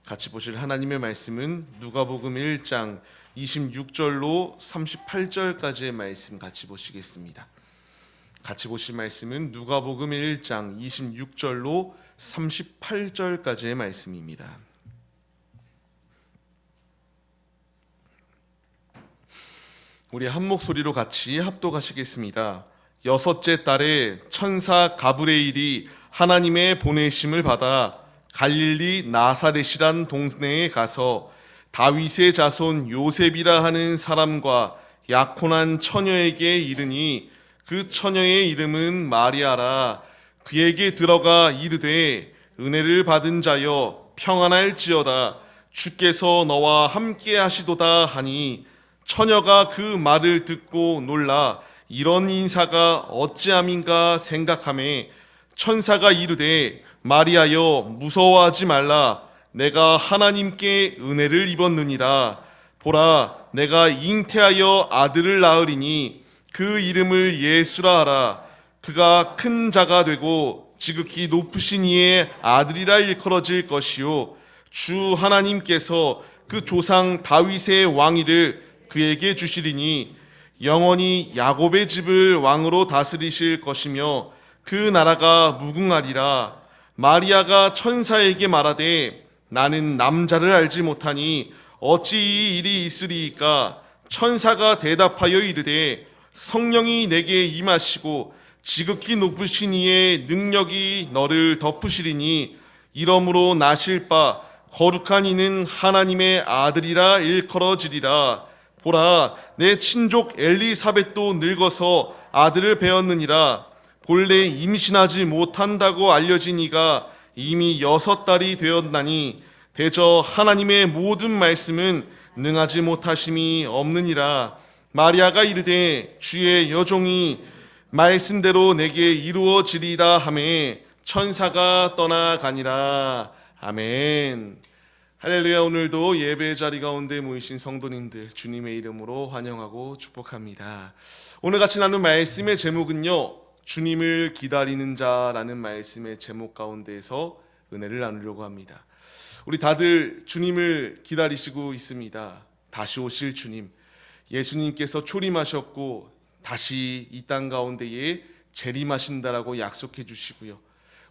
같이 보실 하나님의 말씀은 누가복음 1장 26절로 38절까지의 말씀 같이 보시겠습니다. 같이 보실 말씀은 누가복음 1장 26절로 38절까지의 말씀입니다. 우리 한 목소리로 같이 합독하시겠습니다. 여섯째 달에 천사 가브리엘이 하나님의 보내심을 받아 갈릴리 나사렛이란 동네에 가서 다윗의 자손 요셉이라 하는 사람과 약혼한 처녀에게 이르니 그 처녀의 이름은 마리아라. 그에게 들어가 이르되 은혜를 받은 자여 평안할지어다. 주께서 너와 함께 하시도다 하니 처녀가 그 말을 듣고 놀라 이런 인사가 어찌함인가 생각하매 천사가 이르되 마리아여 무서워하지 말라. 내가 하나님께 은혜를 입었느니라. 보라 내가 잉태하여 아들을 낳으리니 그 이름을 예수라 하라. 그가 큰 자가 되고 지극히 높으신 이의 아들이라 일컬어질 것이요 주 하나님께서 그 조상 다윗의 왕위를 그에게 주시리니 영원히 야곱의 집을 왕으로 다스리실 것이며 그 나라가 무궁하리라. 마리아가 천사에게 말하되 나는 남자를 알지 못하니 어찌 이 일이 있으리이까. 천사가 대답하여 이르되 성령이 내게 임하시고 지극히 높으신 이의 능력이 너를 덮으시리니 이러므로 나실 바 거룩한 이는 하나님의 아들이라 일컬어지리라. 보라 내 친족 엘리사벳도 늙어서 아들을 배었느니라. 본래 임신하지 못한다고 알려진 이가 이미 6달이 되었나니 대저 하나님의 모든 말씀은 능하지 못하심이 없느니라. 마리아가 이르되 주의 여종이 말씀대로 내게 이루어지리라 하매 천사가 떠나가니라. 아멘. 할렐루야. 오늘도 예배 자리 가운데 모이신 성도님들 주님의 이름으로 환영하고 축복합니다. 오늘 같이 나눈 말씀의 제목은요, 주님을 기다리는 자라는 말씀의 제목 가운데에서 은혜를 나누려고 합니다. 우리 다들 주님을 기다리시고 있습니다. 다시 오실 주님, 예수님께서 초림하셨고 다시 이 땅 가운데에 재림하신다라고 약속해 주시고요,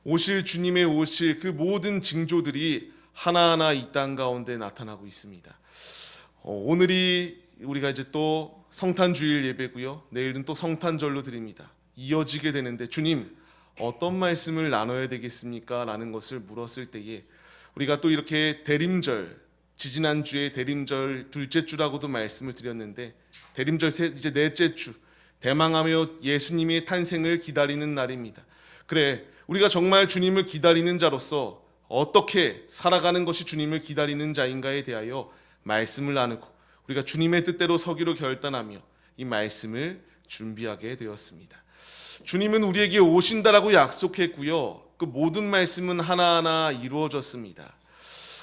오실 주님의 오실 그 모든 징조들이 하나하나 이 땅 가운데 나타나고 있습니다. 오늘이 우리가 이제 또 성탄주일 예배고요, 내일은 또 성탄절로 드립니다. 이어지게 되는데 주님 어떤 말씀을 나눠야 되겠습니까? 라는 것을 물었을 때에 우리가 또 이렇게 대림절, 지지난주에 대림절 둘째 주라고도 말씀을 드렸는데 대림절 이제 넷째 주, 대망하며 예수님의 탄생을 기다리는 날입니다. 그래, 우리가 정말 주님을 기다리는 자로서 어떻게 살아가는 것이 주님을 기다리는 자인가에 대하여 말씀을 나누고 우리가 주님의 뜻대로 서기로 결단하며 이 말씀을 준비하게 되었습니다. 주님은 우리에게 오신다라고 약속했고요, 그 모든 말씀은 하나하나 이루어졌습니다.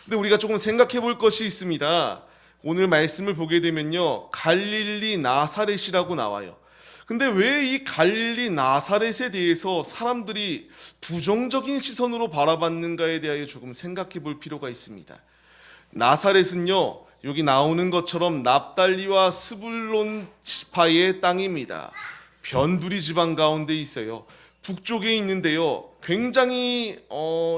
근데 우리가 조금 생각해 볼 것이 있습니다. 오늘 말씀을 보게 되면요, 갈릴리 나사렛이라고 나와요. 근데 왜 이 갈릴리 나사렛에 대해서 사람들이 부정적인 시선으로 바라봤는가에 대하여 조금 생각해 볼 필요가 있습니다. 나사렛은요, 여기 나오는 것처럼 납달리와 스불론 지파의 땅입니다. 변두리 지방 가운데 있어요. 북쪽에 있는데요, 굉장히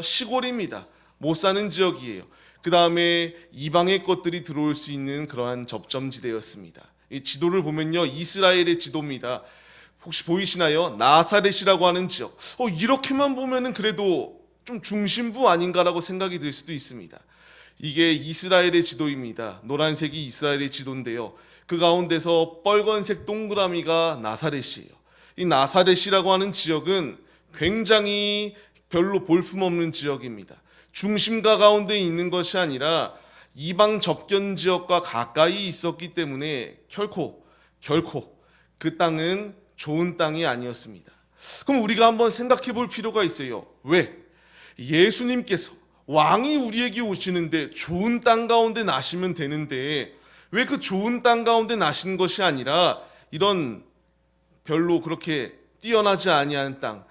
시골입니다. 못 사는 지역이에요. 그 다음에 이방의 것들이 들어올 수 있는 그러한 접점지대였습니다. 이 지도를 보면요, 이스라엘의 지도입니다. 혹시 보이시나요? 나사렛이라고 하는 지역. 이렇게만 보면은 그래도 좀 중심부 아닌가라고 생각이 들 수도 있습니다. 이게 이스라엘의 지도입니다. 노란색이 이스라엘의 지도인데요, 그 가운데서 빨간색 동그라미가 나사렛이에요. 이 나사렛이라고 하는 지역은 굉장히 별로 볼품없는 지역입니다. 중심가 가운데 있는 것이 아니라 이방 접견 지역과 가까이 있었기 때문에 결코 그 땅은 좋은 땅이 아니었습니다. 그럼 우리가 한번 생각해 볼 필요가 있어요. 왜? 예수님께서 왕이 우리에게 오시는데 좋은 땅 가운데 나시면 되는데 왜 그 좋은 땅 가운데 나신 것이 아니라 이런 별로 그렇게 뛰어나지 아니한 땅,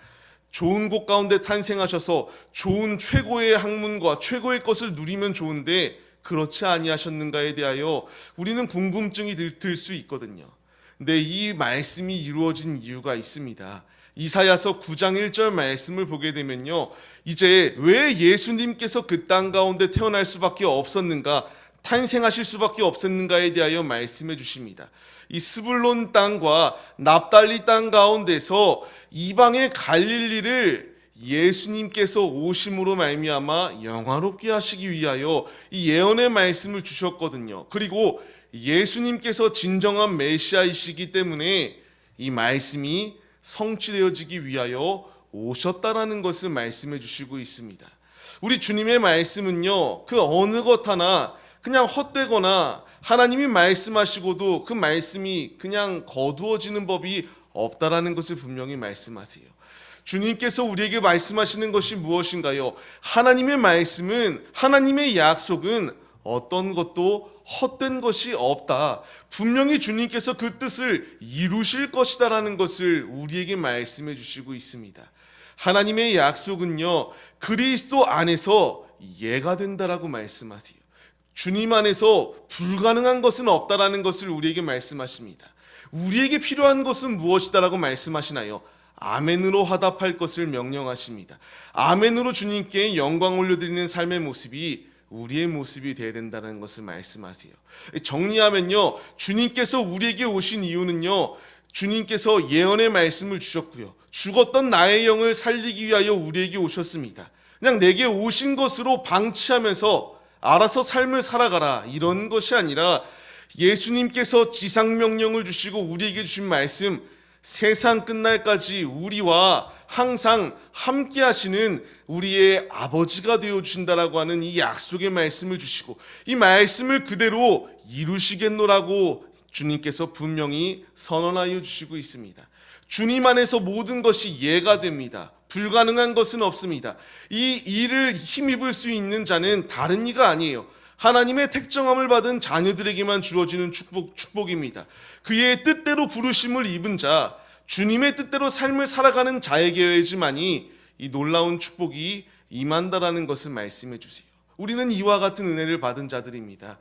좋은 곳 가운데 탄생하셔서 좋은 최고의 학문과 최고의 것을 누리면 좋은데 그렇지 아니하셨는가에 대하여 우리는 궁금증이 들 수 있거든요. 근데 이 말씀이 이루어진 이유가 있습니다. 이사야서 9장 1절 말씀을 보게 되면요, 이제 왜 예수님께서 그 땅 가운데 태어날 수밖에 없었는가, 탄생하실 수밖에 없었는가에 대하여 말씀해 주십니다. 이 스불론 땅과 납달리 땅 가운데서 이방의 갈릴리를 예수님께서 오심으로 말미암아 영화롭게 하시기 위하여 이 예언의 말씀을 주셨거든요. 그리고 예수님께서 진정한 메시아이시기 때문에 이 말씀이 성취되어지기 위하여 오셨다라는 것을 말씀해 주시고 있습니다. 우리 주님의 말씀은요, 그 어느 것 하나 그냥 헛되거나 하나님이 말씀하시고도 그 말씀이 그냥 거두어지는 법이 없다라는 것을 분명히 말씀하세요. 주님께서 우리에게 말씀하시는 것이 무엇인가요? 하나님의 말씀은, 하나님의 약속은 어떤 것도 헛된 것이 없다. 분명히 주님께서 그 뜻을 이루실 것이다라는 것을 우리에게 말씀해 주시고 있습니다. 하나님의 약속은요, 그리스도 안에서 예가 된다라고 말씀하세요. 주님 안에서 불가능한 것은 없다라는 것을 우리에게 말씀하십니다. 우리에게 필요한 것은 무엇이다라고 말씀하시나요? 아멘으로 화답할 것을 명령하십니다. 아멘으로 주님께 영광 올려드리는 삶의 모습이 우리의 모습이 되어야 된다는 것을 말씀하세요. 정리하면요, 주님께서 우리에게 오신 이유는요, 주님께서 예언의 말씀을 주셨고요, 죽었던 나의 영을 살리기 위하여 우리에게 오셨습니다. 그냥 내게 오신 것으로 방치하면서 알아서 삶을 살아가라, 이런 것이 아니라 예수님께서 지상명령을 주시고 우리에게 주신 말씀, 세상 끝날까지 우리와 항상 함께 하시는 우리의 아버지가 되어주신다라고 하는 이 약속의 말씀을 주시고 이 말씀을 그대로 이루시겠노라고 주님께서 분명히 선언하여 주시고 있습니다. 주님 안에서 모든 것이 예가 됩니다. 불가능한 것은 없습니다. 이 일을 힘입을 수 있는 자는 다른 이가 아니에요. 하나님의 택정함을 받은 자녀들에게만 주어지는 축복입니다. 그의 뜻대로 부르심을 입은 자, 주님의 뜻대로 삶을 살아가는 자에게야지만이 이 놀라운 축복이 임한다라는 것을 말씀해 주세요. 우리는 이와 같은 은혜를 받은 자들입니다.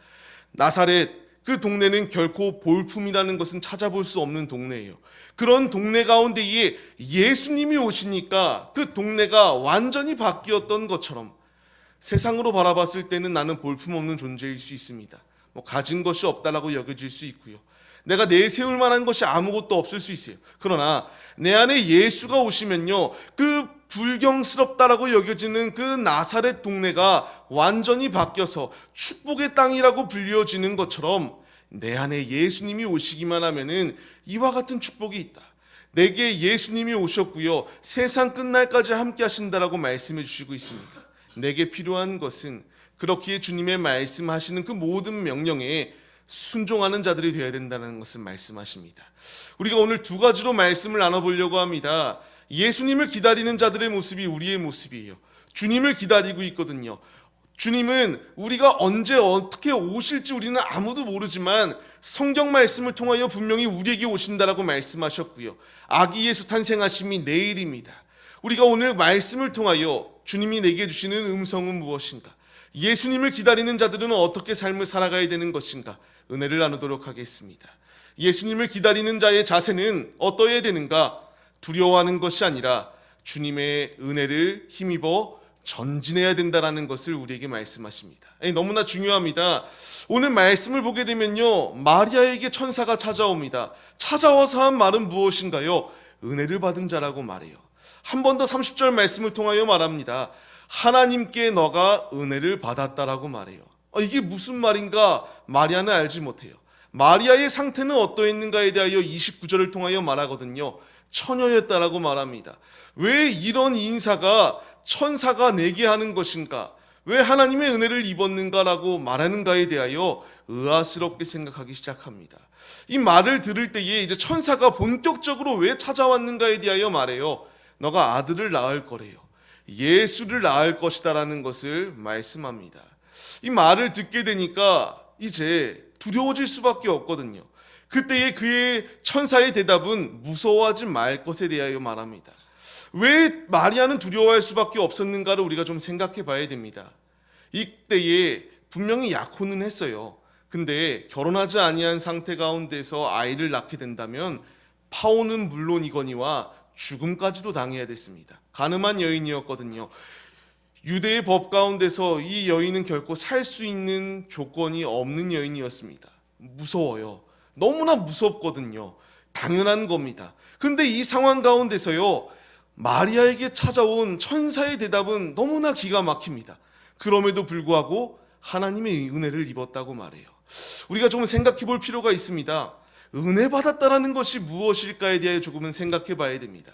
나사렛, 그 동네는 결코 볼품이라는 것은 찾아볼 수 없는 동네예요. 그런 동네 가운데에 예수님이 오시니까 그 동네가 완전히 바뀌었던 것처럼 세상으로 바라봤을 때는 나는 볼품없는 존재일 수 있습니다. 가진 것이 없다라고 여겨질 수 있고요, 내가 내세울 만한 것이 아무것도 없을 수 있어요. 그러나 내 안에 예수가 오시면요, 그 불경스럽다라고 여겨지는 그 나사렛 동네가 완전히 바뀌어서 축복의 땅이라고 불려지는 것처럼 내 안에 예수님이 오시기만 하면은 이와 같은 축복이 있다. 내게 예수님이 오셨고요, 세상 끝날까지 함께 하신다라고 말씀해 주시고 있습니다. 내게 필요한 것은 그렇기에 주님의 말씀하시는 그 모든 명령에 순종하는 자들이 되어야 된다는 것을 말씀하십니다. 우리가 오늘 두 가지로 말씀을 나눠보려고 합니다. 예수님을 기다리는 자들의 모습이 우리의 모습이에요. 주님을 기다리고 있거든요. 주님은 우리가 언제 어떻게 오실지 우리는 아무도 모르지만 성경 말씀을 통하여 분명히 우리에게 오신다라고 말씀하셨고요, 아기 예수 탄생하심이 내일입니다. 우리가 오늘 말씀을 통하여 주님이 내게 주시는 음성은 무엇인가, 예수님을 기다리는 자들은 어떻게 삶을 살아가야 되는 것인가, 은혜를 나누도록 하겠습니다. 예수님을 기다리는 자의 자세는 어떠해야 되는가? 두려워하는 것이 아니라 주님의 은혜를 힘입어 전진해야 된다는 것을 우리에게 말씀하십니다. 너무나 중요합니다. 오늘 말씀을 보게 되면요, 마리아에게 천사가 찾아옵니다. 찾아와서 한 말은 무엇인가요? 은혜를 받은 자라고 말해요. 한 번 더 30절 말씀을 통하여 말합니다. 하나님께 너가 은혜를 받았다라고 말해요. 이게 무슨 말인가? 마리아는 알지 못해요. 마리아의 상태는 어떠했는가에 대하여 29절을 통하여 말하거든요. 처녀였다라고 말합니다. 왜 이런 인사가 천사가 내게 하는 것인가, 왜 하나님의 은혜를 입었는가라고 말하는가에 대하여 의아스럽게 생각하기 시작합니다. 이 말을 들을 때에 이제 천사가 본격적으로 왜 찾아왔는가에 대하여 말해요. 너가 아들을 낳을 거래요. 예수를 낳을 것이다라는 것을 말씀합니다. 이 말을 듣게 되니까 이제 두려워질 수밖에 없거든요. 그때의 그의 천사의 대답은 무서워하지 말 것에 대하여 말합니다. 왜 마리아는 두려워할 수밖에 없었는가를 우리가 좀 생각해 봐야 됩니다. 이때에 분명히 약혼은 했어요. 근데 결혼하지 아니한 상태 가운데서 아이를 낳게 된다면 파혼은 물론이거니와 죽음까지도 당해야 됐습니다. 가늠한 여인이었거든요. 유대의 법 가운데서 이 여인은 결코 살 수 있는 조건이 없는 여인이었습니다. 무서워요. 너무나 무섭거든요. 당연한 겁니다. 근데 이 상황 가운데서요, 마리아에게 찾아온 천사의 대답은 너무나 기가 막힙니다. 그럼에도 불구하고 하나님의 은혜를 입었다고 말해요. 우리가 조금 생각해 볼 필요가 있습니다. 은혜 받았다라는 것이 무엇일까에 대해 조금은 생각해 봐야 됩니다.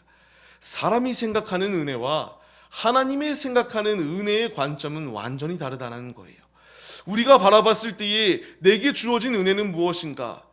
사람이 생각하는 은혜와 하나님의 생각하는 은혜의 관점은 완전히 다르다는 거예요. 우리가 바라봤을 때에 내게 주어진 은혜는 무엇인가?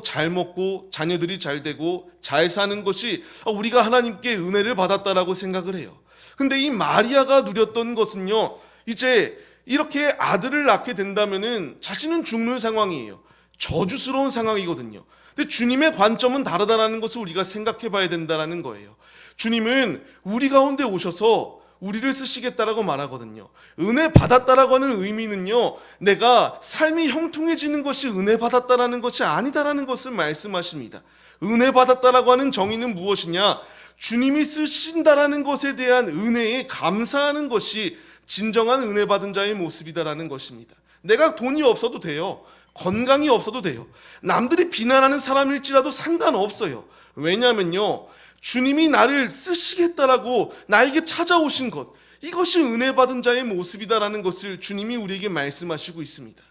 잘 먹고 자녀들이 잘 되고 잘 사는 것이 우리가 하나님께 은혜를 받았다라고 생각을 해요. 근데 이 마리아가 누렸던 것은요, 이제 이렇게 아들을 낳게 된다면은 자신은 죽는 상황이에요. 저주스러운 상황이거든요. 근데 주님의 관점은 다르다라는 것을 우리가 생각해 봐야 된다는 거예요. 주님은 우리 가운데 오셔서 우리를 쓰시겠다라고 말하거든요. 은혜 받았다라고 하는 의미는요, 내가 삶이 형통해지는 것이 은혜 받았다라는 것이 아니다라는 것을 말씀하십니다. 은혜 받았다라고 하는 정의는 무엇이냐? 주님이 쓰신다라는 것에 대한 은혜에 감사하는 것이 진정한 은혜 받은 자의 모습이다라는 것입니다. 내가 돈이 없어도 돼요. 건강이 없어도 돼요. 남들이 비난하는 사람일지라도 상관없어요. 왜냐하면요, 주님이 나를 쓰시겠다라고 나에게 찾아오신 것, 이것이 은혜 받은 자의 모습이다라는 것을 주님이 우리에게 말씀하시고 있습니다.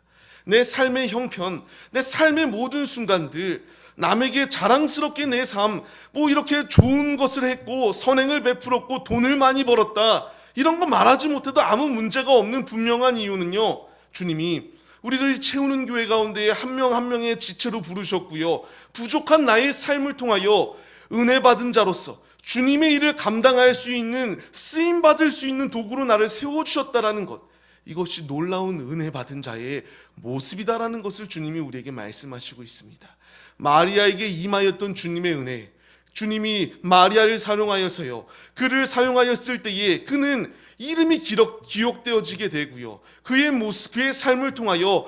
내 삶의 형편, 내 삶의 모든 순간들, 남에게 자랑스럽게 내 삶, 이렇게 좋은 것을 했고 선행을 베풀었고 돈을 많이 벌었다, 이런 거 말하지 못해도 아무 문제가 없는 분명한 이유는요, 주님이 우리를 채우는 교회 가운데 한 명 한 명의 지체로 부르셨고요, 부족한 나의 삶을 통하여 은혜 받은 자로서 주님의 일을 감당할 수 있는, 쓰임 받을 수 있는 도구로 나를 세워주셨다라는 것, 이것이 놀라운 은혜 받은 자의 모습이다라는 것을 주님이 우리에게 말씀하시고 있습니다. 마리아에게 임하였던 주님의 은혜, 주님이 마리아를 사용하여서요, 그를 사용하였을 때에 그는 이름이 기억되어지게 되고요, 그의 모습, 그의 삶을 통하여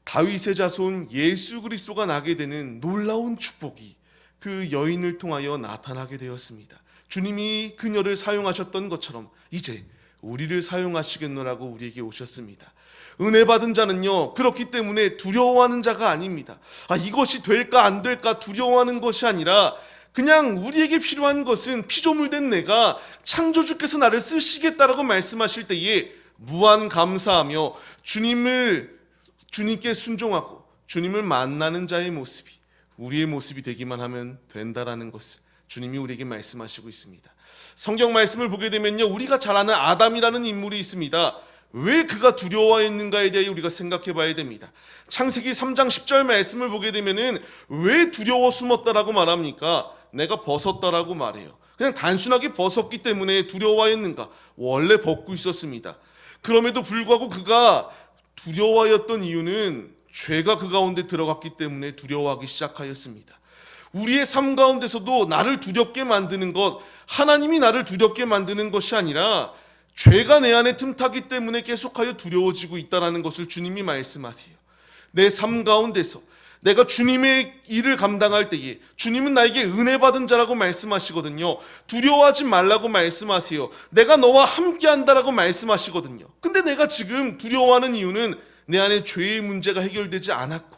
다윗의 자손 예수 그리스도가 나게 되는 놀라운 축복이 그 여인을 통하여 나타나게 되었습니다. 주님이 그녀를 사용하셨던 것처럼 이제 우리를 사용하시겠노라고 우리에게 오셨습니다. 은혜 받은 자는요, 그렇기 때문에 두려워하는 자가 아닙니다. 이것이 될까 안 될까 두려워하는 것이 아니라 그냥 우리에게 필요한 것은 피조물된 내가 창조주께서 나를 쓰시겠다라고 말씀하실 때에 무한 감사하며 주님께 순종하고 주님을 만나는 자의 모습이 우리의 모습이 되기만 하면 된다라는 것을 주님이 우리에게 말씀하시고 있습니다. 성경 말씀을 보게 되면요, 우리가 잘 아는 아담이라는 인물이 있습니다. 왜 그가 두려워했는가에 대해 우리가 생각해 봐야 됩니다. 창세기 3장 10절 말씀을 보게 되면은 왜 두려워 숨었다라고 말합니까? 내가 벗었다라고 말해요. 그냥 단순하게 벗었기 때문에 두려워했는가? 원래 벗고 있었습니다. 그럼에도 불구하고 그가 두려워하였던 이유는 죄가 그 가운데 들어갔기 때문에 두려워하기 시작하였습니다. 우리의 삶 가운데서도 나를 두렵게 만드는 것, 하나님이 나를 두렵게 만드는 것이 아니라 죄가 내 안에 틈타기 때문에 계속하여 두려워지고 있다는 것을 주님이 말씀하세요. 내 삶 가운데서 내가 주님의 일을 감당할 때에 주님은 나에게 은혜 받은 자라고 말씀하시거든요. 두려워하지 말라고 말씀하세요. 내가 너와 함께 한다라고 말씀하시거든요. 근데 내가 지금 두려워하는 이유는 내 안에 죄의 문제가 해결되지 않았고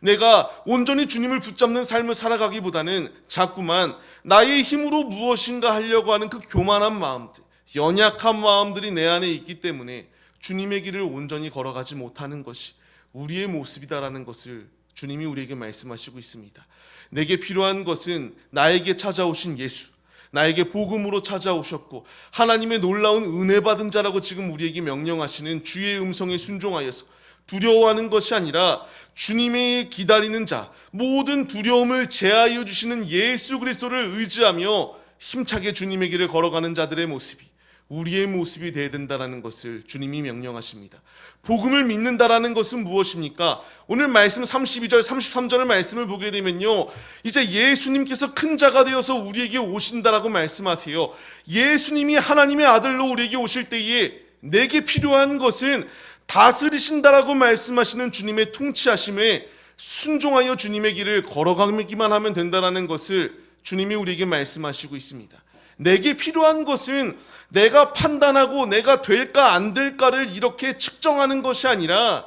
내가 온전히 주님을 붙잡는 삶을 살아가기보다는 자꾸만 나의 힘으로 무엇인가 하려고 하는 그 교만한 마음들, 연약한 마음들이 내 안에 있기 때문에 주님의 길을 온전히 걸어가지 못하는 것이 우리의 모습이다라는 것을 주님이 우리에게 말씀하시고 있습니다. 내게 필요한 것은 나에게 찾아오신 예수, 나에게 복음으로 찾아오셨고 하나님의 놀라운 은혜 받은 자라고 지금 우리에게 명령하시는 주의 음성에 순종하여서 두려워하는 것이 아니라 주님의 기다리는 자, 모든 두려움을 제하여 주시는 예수 그리스도를 의지하며 힘차게 주님의 길을 걸어가는 자들의 모습이 우리의 모습이 되어야 된다는 것을 주님이 명령하십니다. 복음을 믿는다라는 것은 무엇입니까? 오늘 말씀 32절 33절의 말씀을 보게 되면요, 이제 예수님께서 큰 자가 되어서 우리에게 오신다라고 말씀하세요. 예수님이 하나님의 아들로 우리에게 오실 때에 내게 필요한 것은 다스리신다라고 말씀하시는 주님의 통치하심에 순종하여 주님의 길을 걸어가기만 하면 된다라는 것을 주님이 우리에게 말씀하시고 있습니다. 내게 필요한 것은 내가 판단하고 내가 될까 안 될까를 이렇게 측정하는 것이 아니라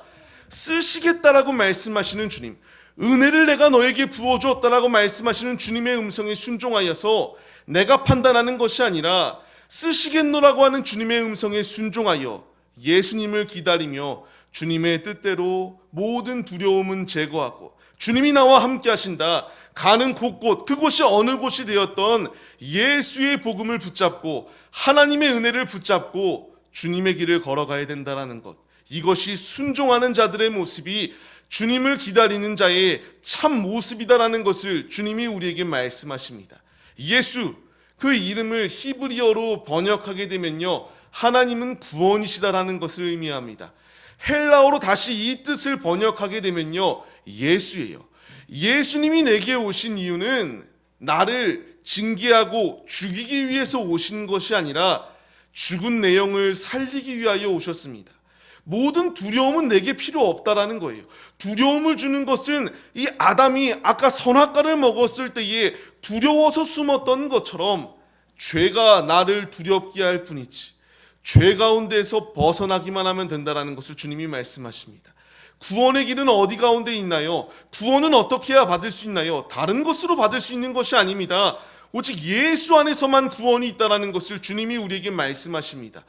쓰시겠다라고 말씀하시는 주님, 은혜를 내가 너에게 부어주었다라고 말씀하시는 주님의 음성에 순종하여서 내가 판단하는 것이 아니라 쓰시겠노라고 하는 주님의 음성에 순종하여 예수님을 기다리며 주님의 뜻대로 모든 두려움은 제거하고 주님이 나와 함께 하신다, 가는 곳곳 그곳이 어느 곳이 되었던 예수의 복음을 붙잡고 하나님의 은혜를 붙잡고 주님의 길을 걸어가야 된다는 것, 이것이 순종하는 자들의 모습이 주님을 기다리는 자의 참 모습이다라는 것을 주님이 우리에게 말씀하십니다. 예수, 그 이름을 히브리어로 번역하게 되면요, 하나님은 구원이시다라는 것을 의미합니다. 헬라어로 다시 이 뜻을 번역하게 되면요, 예수예요. 예수님이 내게 오신 이유는 나를 징계하고 죽이기 위해서 오신 것이 아니라 죽은 내 영을 살리기 위하여 오셨습니다. 모든 두려움은 내게 필요 없다라는 거예요. 두려움을 주는 것은 이 아담이 아까 선악과를 먹었을 때에 두려워서 숨었던 것처럼 죄가 나를 두렵게 할 뿐이지 죄 가운데에서 벗어나기만 하면 된다라는 것을 주님이 말씀하십니다. 구원의 길은 어디 가운데 있나요? 구원은 어떻게 해야 받을 수 있나요? 다른 것으로 받을 수 있는 것이 아닙니다. 오직 예수 안에서만 구원이 있다는 것을 주님이 우리에게 말씀하십니다.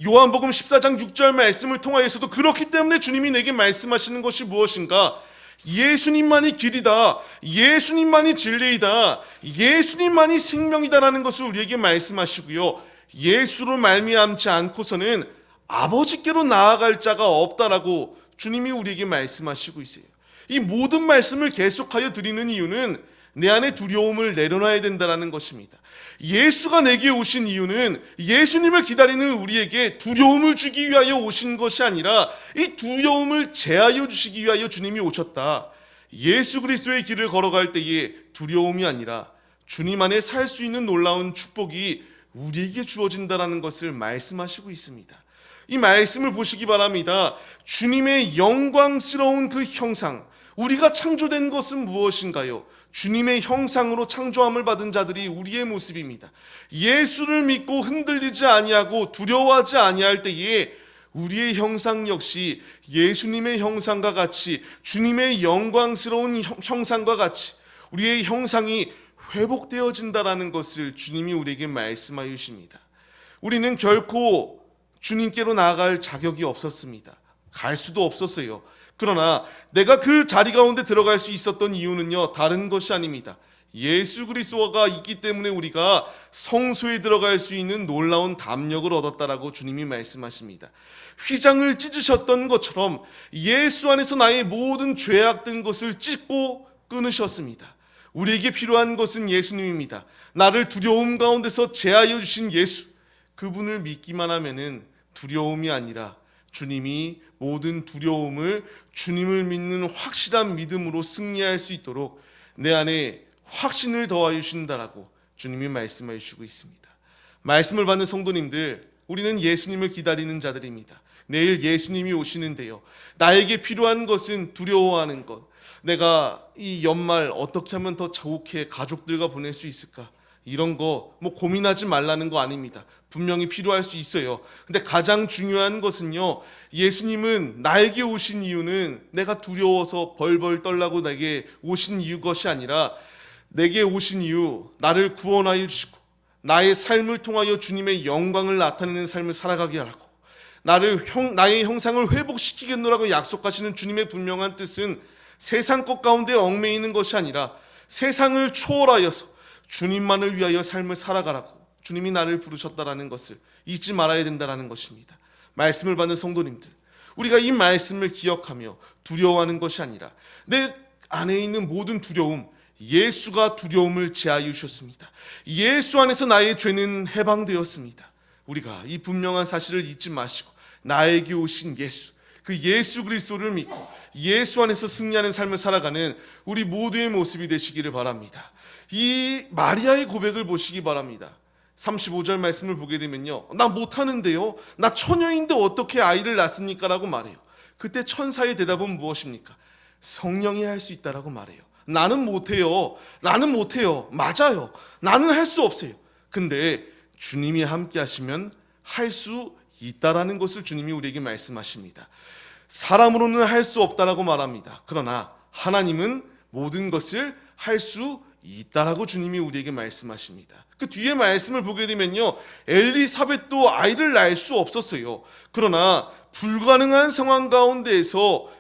요한복음 14장 6절 말씀을 통하여서도 그렇기 때문에 주님이 내게 말씀하시는 것이 무엇인가? 예수님만이 길이다, 예수님만이 진리이다, 예수님만이 생명이다라는 것을 우리에게 말씀하시고요, 예수로 말미암지 않고서는 아버지께로 나아갈 자가 없다라고 주님이 우리에게 말씀하시고 있어요. 이 모든 말씀을 계속하여 드리는 이유는 내 안에 두려움을 내려놔야 된다는 것입니다. 예수가 내게 오신 이유는 예수님을 기다리는 우리에게 두려움을 주기 위하여 오신 것이 아니라 이 두려움을 제하여 주시기 위하여 주님이 오셨다. 예수 그리스도의 길을 걸어갈 때에 두려움이 아니라 주님 안에 살 수 있는 놀라운 축복이 우리에게 주어진다는 것을 말씀하시고 있습니다. 이 말씀을 보시기 바랍니다. 주님의 영광스러운 그 형상, 우리가 창조된 것은 무엇인가요? 주님의 형상으로 창조함을 받은 자들이 우리의 모습입니다. 예수를 믿고 흔들리지 아니하고 두려워하지 아니할 때에 우리의 형상 역시 예수님의 형상과 같이, 주님의 영광스러운 형상과 같이 우리의 형상이 회복되어진다라는 것을 주님이 우리에게 말씀하여 주십니다. 우리는 결코 주님께로 나아갈 자격이 없었습니다. 갈 수도 없었어요. 그러나 내가 그 자리 가운데 들어갈 수 있었던 이유는요, 다른 것이 아닙니다. 예수 그리스도가 있기 때문에 우리가 성소에 들어갈 수 있는 놀라운 담력을 얻었다라고 주님이 말씀하십니다. 휘장을 찢으셨던 것처럼 예수 안에서 나의 모든 죄악된 것을 찢고 끊으셨습니다. 우리에게 필요한 것은 예수님입니다. 나를 두려움 가운데서 제하여 주신 예수, 그분을 믿기만 하면은 두려움이 아니라 주님이 모든 두려움을 주님을 믿는 확실한 믿음으로 승리할 수 있도록 내 안에 확신을 더하여 주신다라고 주님이 말씀해 주시고 있습니다. 말씀을 받는 성도님들, 우리는 예수님을 기다리는 자들입니다. 내일 예수님이 오시는데요, 나에게 필요한 것은 두려워하는 것, 내가 이 연말 어떻게 하면 더 좋게 가족들과 보낼 수 있을까, 이런 거 고민하지 말라는 거 아닙니다. 분명히 필요할 수 있어요. 근데 가장 중요한 것은요, 예수님은 나에게 오신 이유는 내가 두려워서 벌벌 떨라고 내게 오신 이유 것이 아니라 내게 오신 이유, 나를 구원하여 주시고 나의 삶을 통하여 주님의 영광을 나타내는 삶을 살아가게 하라고, 나의 형상을 회복시키겠노라고 약속하시는 주님의 분명한 뜻은 세상 것 가운데 얽매이는 것이 아니라 세상을 초월하여서 주님만을 위하여 삶을 살아가라고 주님이 나를 부르셨다라는 것을 잊지 말아야 된다는 것입니다. 말씀을 받는 성도님들, 우리가 이 말씀을 기억하며 두려워하는 것이 아니라 내 안에 있는 모든 두려움, 예수가 두려움을 제하여 주셨습니다. 예수 안에서 나의 죄는 해방되었습니다. 우리가 이 분명한 사실을 잊지 마시고 나에게 오신 예수, 그 예수 그리스도를 믿고 예수 안에서 승리하는 삶을 살아가는 우리 모두의 모습이 되시기를 바랍니다. 이 마리아의 고백을 보시기 바랍니다. 35절 말씀을 보게 되면요, 나 못하는데요, 나 처녀인데 어떻게 아이를 낳습니까? 라고 말해요. 그때 천사의 대답은 무엇입니까? 성령이 할 수 있다라고 말해요. 나는 못해요. 맞아요. 나는 할 수 없어요. 근데 주님이 함께 하시면 할 수 있다라는 것을 주님이 우리에게 말씀하십니다. 사람으로는 할 수 없다라고 말합니다. 그러나 하나님은 모든 것을 할 수 있다라고 주님이 우리에게 말씀하십니다. 그 뒤에 말씀을 보게 되면요, 엘리사벳도 아이를 낳을 수 없었어요. 그러나 불가능한 상황 가운데에서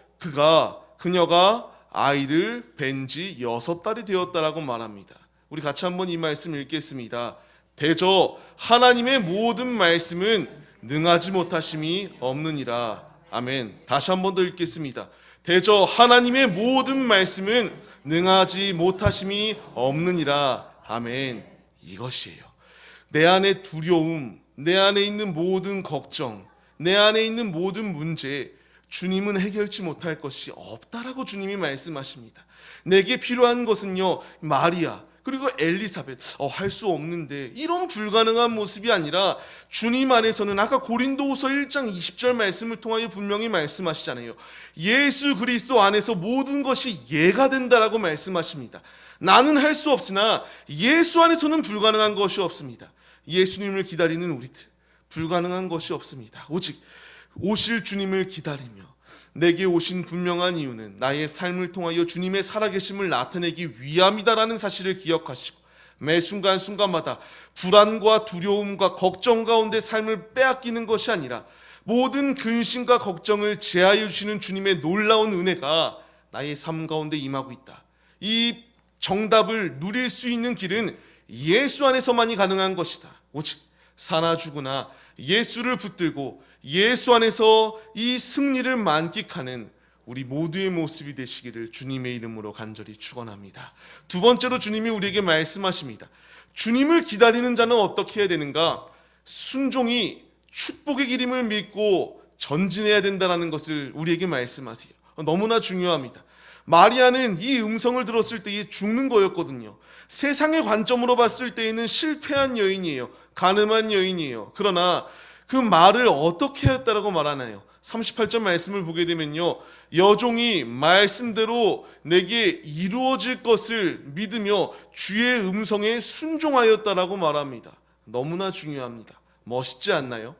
그녀가 아이를 뵌 지 6달이 되었다라고 말합니다. 우리 같이 한번 이 말씀 읽겠습니다. 대저 하나님의 모든 말씀은 능하지 못하심이 없느니라. 아멘. 다시 한 번 더 읽겠습니다. 대저 하나님의 모든 말씀은 능하지 못하심이 없느니라. 아멘. 이것이에요. 내 안에 두려움, 내 안에 있는 모든 걱정, 내 안에 있는 모든 문제, 주님은 해결치 못할 것이 없다라고 주님이 말씀하십니다. 내게 필요한 것은요, 마리아 그리고 엘리사벳, 할 수 없는데, 이런 불가능한 모습이 아니라 주님 안에서는, 아까 고린도후서 1장 20절 말씀을 통하여 분명히 말씀하시잖아요. 예수 그리스도 안에서 모든 것이 예가 된다라고 말씀하십니다. 나는 할 수 없으나 예수 안에서는 불가능한 것이 없습니다. 예수님을 기다리는 우리들, 불가능한 것이 없습니다. 오직 오실 주님을 기다리며, 내게 오신 분명한 이유는 나의 삶을 통하여 주님의 살아계심을 나타내기 위함이다라는 사실을 기억하시고, 매 순간순간마다 불안과 두려움과 걱정 가운데 삶을 빼앗기는 것이 아니라 모든 근심과 걱정을 제하여 주시는 주님의 놀라운 은혜가 나의 삶 가운데 임하고 있다. 이 정답을 누릴 수 있는 길은 예수 안에서만이 가능한 것이다. 오직 사나 죽으나 예수를 붙들고 예수 안에서 이 승리를 만끽하는 우리 모두의 모습이 되시기를 주님의 이름으로 간절히 축원합니다. 두 번째로 주님이 우리에게 말씀하십니다. 주님을 기다리는 자는 어떻게 해야 되는가? 순종이 축복의 기림을 믿고 전진해야 된다는 것을 우리에게 말씀하세요. 너무나 중요합니다. 마리아는 이 음성을 들었을 때에 죽는 거였거든요. 세상의 관점으로 봤을 때에는 실패한 여인이에요. 가늠한 여인이에요. 그러나 그 말을 어떻게 했다라고 말하나요? 38절 말씀을 보게 되면요, 여종이 말씀대로 내게 이루어질 것을 믿으며 주의 음성에 순종하였다라고 말합니다. 너무나 중요합니다. 멋있지 않나요?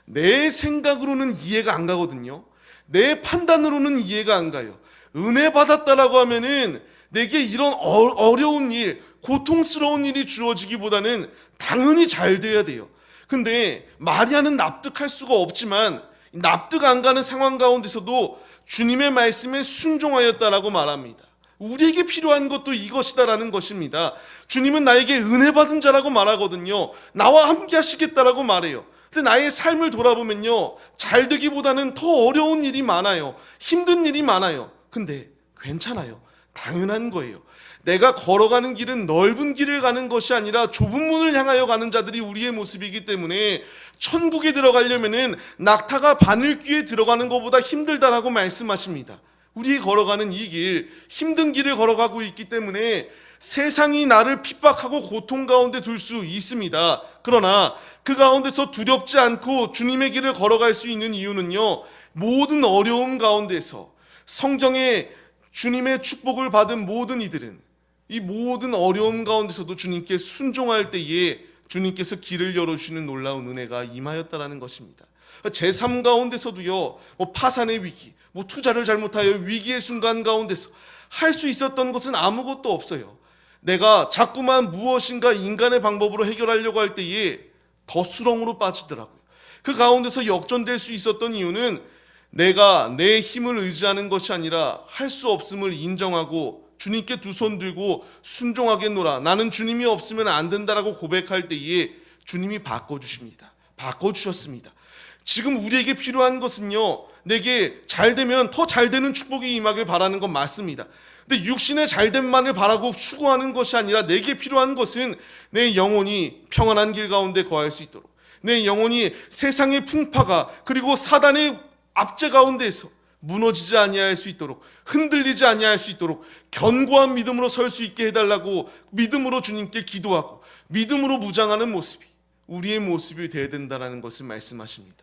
내 생각으로는 이해가 안 가거든요. 내 판단으로는 이해가 안 가요. 은혜 받았다라고 하면은 내게 이런 어려운 일, 고통스러운 일이 주어지기보다는 당연히 잘 돼야 돼요. 근데 마리아는 납득할 수가 없지만 납득 안 가는 상황 가운데서도 주님의 말씀에 순종하였다라고 말합니다. 우리에게 필요한 것도 이것이다라는 것입니다. 주님은 나에게 은혜 받은 자라고 말하거든요. 나와 함께 하시겠다라고 말해요. 근데 나의 삶을 돌아보면요, 잘 되기보다는 더 어려운 일이 많아요. 힘든 일이 많아요. 근데 괜찮아요. 당연한 거예요. 내가 걸어가는 길은 넓은 길을 가는 것이 아니라 좁은 문을 향하여 가는 자들이 우리의 모습이기 때문에 천국에 들어가려면은 낙타가 바늘귀에 들어가는 것보다 힘들다라고 말씀하십니다. 우리 걸어가는 이 길, 힘든 길을 걸어가고 있기 때문에 세상이 나를 핍박하고 고통 가운데 둘 수 있습니다. 그러나 그 가운데서 두렵지 않고 주님의 길을 걸어갈 수 있는 이유는요, 모든 어려움 가운데서 성경에 주님의 축복을 받은 모든 이들은 이 모든 어려움 가운데서도 주님께 순종할 때에 주님께서 길을 열어주시는 놀라운 은혜가 임하였다라는 것입니다. 제 삶 가운데서도요, 파산의 위기, 투자를 잘못하여 위기의 순간 가운데서 할 수 있었던 것은 아무것도 없어요. 내가 자꾸만 무엇인가 인간의 방법으로 해결하려고 할 때에 더 수렁으로 빠지더라고요. 그 가운데서 역전될 수 있었던 이유는 내가 내 힘을 의지하는 것이 아니라 할 수 없음을 인정하고 주님께 두 손 들고 순종하겠노라, 나는 주님이 없으면 안 된다라고 고백할 때에 주님이 바꿔주십니다. 바꿔주셨습니다. 지금 우리에게 필요한 것은요, 내게 잘 되면 더 잘 되는 축복이 임하길 바라는 건 맞습니다. 근데 육신의 잘됨만을 바라고 추구하는 것이 아니라 내게 필요한 것은 내 영혼이 평안한 길 가운데 거할 수 있도록, 내 영혼이 세상의 풍파가 그리고 사단의 압제 가운데에서 무너지지 아니할 수 있도록, 흔들리지 아니할 수 있도록 견고한 믿음으로 설 수 있게 해달라고 믿음으로 주님께 기도하고 믿음으로 무장하는 모습이 우리의 모습이 되어야 된다는 것을 말씀하십니다.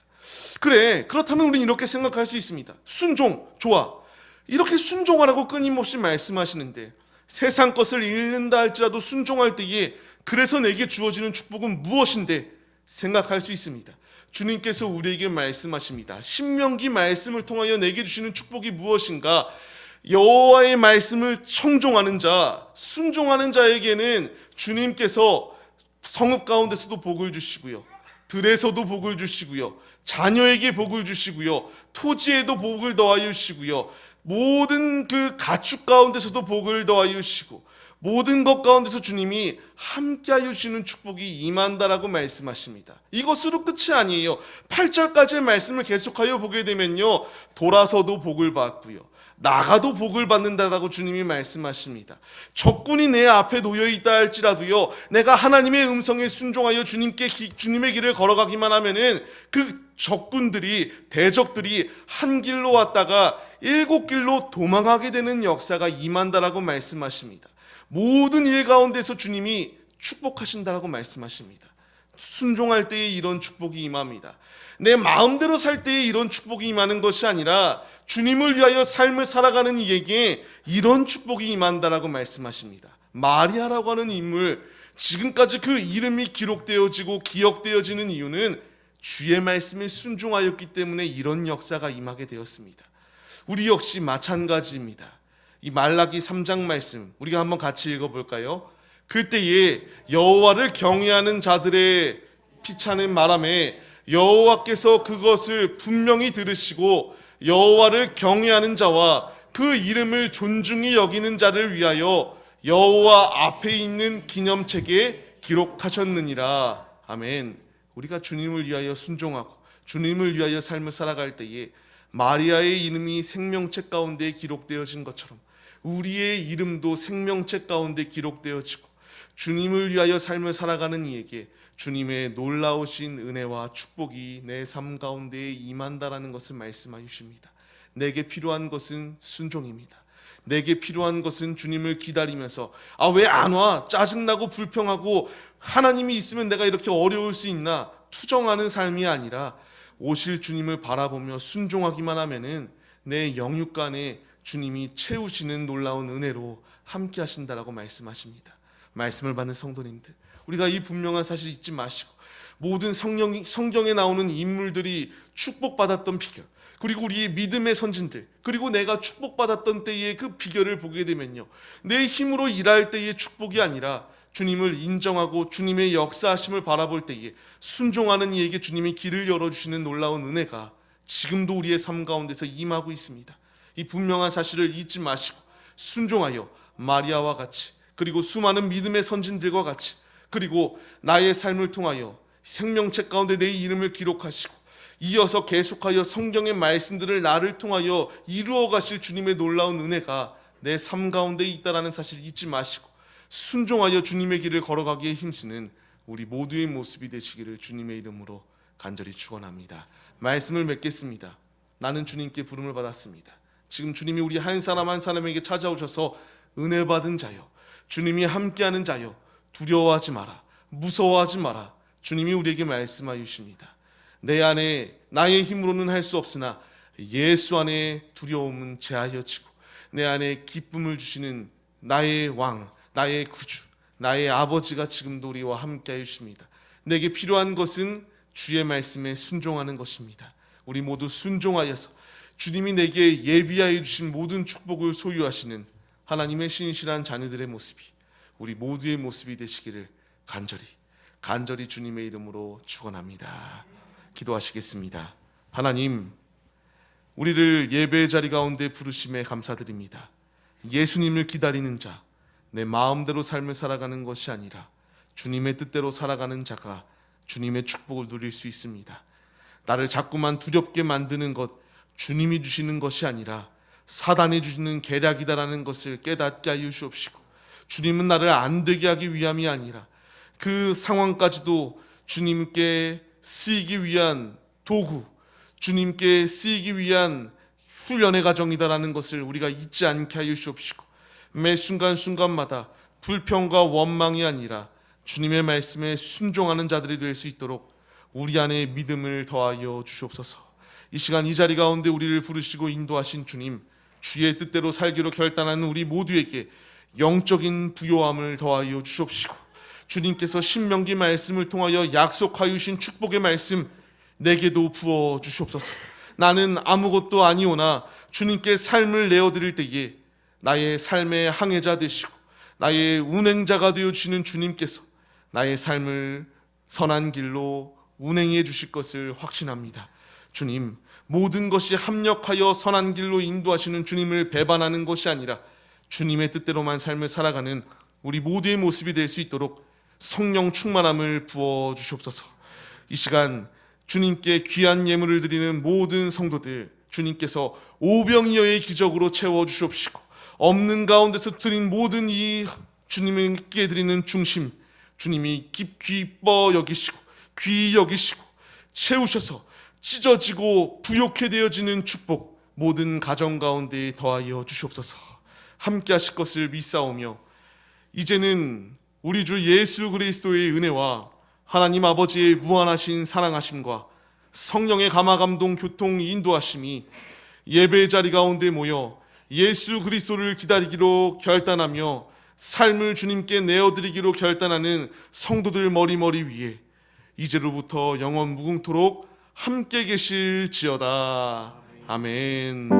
그래, 그렇다면 우리는 이렇게 생각할 수 있습니다. 순종, 좋아. 이렇게 순종하라고 끊임없이 말씀하시는데 세상 것을 잃는다 할지라도 순종할 때에 그래서 내게 주어지는 축복은 무엇인데 생각할 수 있습니다. 주님께서 우리에게 말씀하십니다. 신명기 말씀을 통하여 내게 주시는 축복이 무엇인가? 여호와의 말씀을 청종하는 자, 순종하는 자에게는 주님께서 성읍 가운데서도 복을 주시고요, 들에서도 복을 주시고요, 자녀에게 복을 주시고요, 토지에도 복을 더하여 주시고요, 모든 그 가축 가운데서도 복을 더하여 주시고 모든 것 가운데서 주님이 함께하여 주시는 축복이 임한다라고 말씀하십니다. 이것으로 끝이 아니에요. 8절까지의 말씀을 계속하여 보게 되면요, 돌아서도 복을 받고요, 나가도 복을 받는다라고 주님이 말씀하십니다. 적군이 내 앞에 놓여 있다 할지라도요, 내가 하나님의 음성에 순종하여 주님의 길을 걸어가기만 하면은 그 적군들이, 대적들이 한 길로 왔다가 7길로 도망하게 되는 역사가 임한다라고 말씀하십니다. 모든 일 가운데서 주님이 축복하신다라고 말씀하십니다. 순종할 때에 이런 축복이 임합니다. 내 마음대로 살 때에 이런 축복이 임하는 것이 아니라 주님을 위하여 삶을 살아가는 이에게 이런 축복이 임한다라고 말씀하십니다. 마리아라고 하는 인물, 지금까지 그 이름이 기록되어지고 기억되어지는 이유는 주의 말씀에 순종하였기 때문에 이런 역사가 임하게 되었습니다. 우리 역시 마찬가지입니다. 이 말라기 3장 말씀 우리가 한번 같이 읽어볼까요? 그때에 여호와를 경외하는 자들의 피차는 말하매 여호와께서 그것을 분명히 들으시고 여호와를 경외하는 자와 그 이름을 존중히 여기는 자를 위하여 여호와 앞에 있는 기념책에 기록하셨느니라. 아멘. 우리가 주님을 위하여 순종하고 주님을 위하여 삶을 살아갈 때에 마리아의 이름이 생명책 가운데 기록되어진 것처럼 우리의 이름도 생명책 가운데 기록되어지고 주님을 위하여 삶을 살아가는 이에게 주님의 놀라우신 은혜와 축복이 내 삶 가운데에 임한다라는 것을 말씀하여 주십니다. 내게 필요한 것은 순종입니다. 내게 필요한 것은 주님을 기다리면서 왜 안 와? 짜증나고 불평하고 하나님이 있으면 내가 이렇게 어려울 수 있나? 투정하는 삶이 아니라 오실 주님을 바라보며 순종하기만 하면은 내 영육간에 주님이 채우시는 놀라운 은혜로 함께 하신다라고 말씀하십니다. 말씀을 받는 성도님들, 우리가 이 분명한 사실 잊지 마시고 모든 성경에 나오는 인물들이 축복받았던 비결, 그리고 우리의 믿음의 선진들, 그리고 내가 축복받았던 때의 그 비결을 보게 되면요, 내 힘으로 일할 때의 축복이 아니라 주님을 인정하고 주님의 역사하심을 바라볼 때에 순종하는 이에게 주님이 길을 열어주시는 놀라운 은혜가 지금도 우리의 삶 가운데서 임하고 있습니다. 이 분명한 사실을 잊지 마시고 순종하여 마리아와 같이, 그리고 수많은 믿음의 선진들과 같이, 그리고 나의 삶을 통하여 생명책 가운데 내 이름을 기록하시고 이어서 계속하여 성경의 말씀들을 나를 통하여 이루어 가실 주님의 놀라운 은혜가 내 삶 가운데 있다라는 사실을 잊지 마시고 순종하여 주님의 길을 걸어가기에 힘쓰는 우리 모두의 모습이 되시기를 주님의 이름으로 간절히 축원합니다. 말씀을 맺겠습니다. 나는 주님께 부름을 받았습니다. 지금 주님이 우리 한 사람 한 사람에게 찾아오셔서 은혜 받은 자여, 주님이 함께하는 자여, 두려워하지 마라, 무서워하지 마라, 주님이 우리에게 말씀하여 주십니다. 내 안에 나의 힘으로는 할 수 없으나 예수 안에 두려움은 제하여지고 내 안에 기쁨을 주시는 나의 왕, 나의 구주, 나의 아버지가 지금도 우리와 함께하여 주십니다. 내게 필요한 것은 주의 말씀에 순종하는 것입니다. 우리 모두 순종하여서 주님이 내게 예비하여 주신 모든 축복을 소유하시는 하나님의 신실한 자녀들의 모습이 우리 모두의 모습이 되시기를 간절히 주님의 이름으로 축원합니다. 기도하시겠습니다. 하나님, 우리를 예배의 자리 가운데 부르심에 감사드립니다. 예수님을 기다리는 자, 내 마음대로 삶을 살아가는 것이 아니라 주님의 뜻대로 살아가는 자가 주님의 축복을 누릴 수 있습니다. 나를 자꾸만 두렵게 만드는 것, 주님이 주시는 것이 아니라 사단이 주시는 계략이다라는 것을 깨닫게 하여 주옵시고, 주님은 나를 안 되게 하기 위함이 아니라 그 상황까지도 주님께 쓰이기 위한 도구, 주님께 쓰이기 위한 훈련의 과정이다라는 것을 우리가 잊지 않게 하여 주옵시고, 매 순간순간마다 불평과 원망이 아니라 주님의 말씀에 순종하는 자들이 될 수 있도록 우리 안에 믿음을 더하여 주시옵소서. 이 시간 이 자리 가운데 우리를 부르시고 인도하신 주님, 주의 뜻대로 살기로 결단하는 우리 모두에게 영적인 부요함을 더하여 주시옵시고, 주님께서 신명기 말씀을 통하여 약속하여 주신 축복의 말씀 내게도 부어 주시옵소서. 나는 아무것도 아니오나 주님께 삶을 내어드릴 때에 나의 삶의 항해자 되시고 나의 운행자가 되어주시는 주님께서 나의 삶을 선한 길로 운행해 주실 것을 확신합니다. 주님, 모든 것이 합력하여 선한 길로 인도하시는 주님을 배반하는 것이 아니라 주님의 뜻대로만 삶을 살아가는 우리 모두의 모습이 될 수 있도록 성령 충만함을 부어 주시옵소서. 이 시간 주님께 귀한 예물을 드리는 모든 성도들, 주님께서 오병이어의 기적으로 채워 주시옵시고, 없는 가운데서 드린 모든 이 주님께 드리는 중심, 주님이 기뻐 여기시고 귀히 여기시고 채우셔서 찢어지고 부욕해 되어지는 축복 모든 가정 가운데 더하여 주시옵소서. 함께 하실 것을 믿사오며, 이제는 우리 주 예수 그리스도의 은혜와 하나님 아버지의 무한하신 사랑하심과 성령의 감화감동 교통 인도하심이 예배 자리 가운데 모여 예수 그리스도를 기다리기로 결단하며 삶을 주님께 내어드리기로 결단하는 성도들 머리머리 위에 이제로부터 영원 무궁토록 함께 계실지어다. 아멘.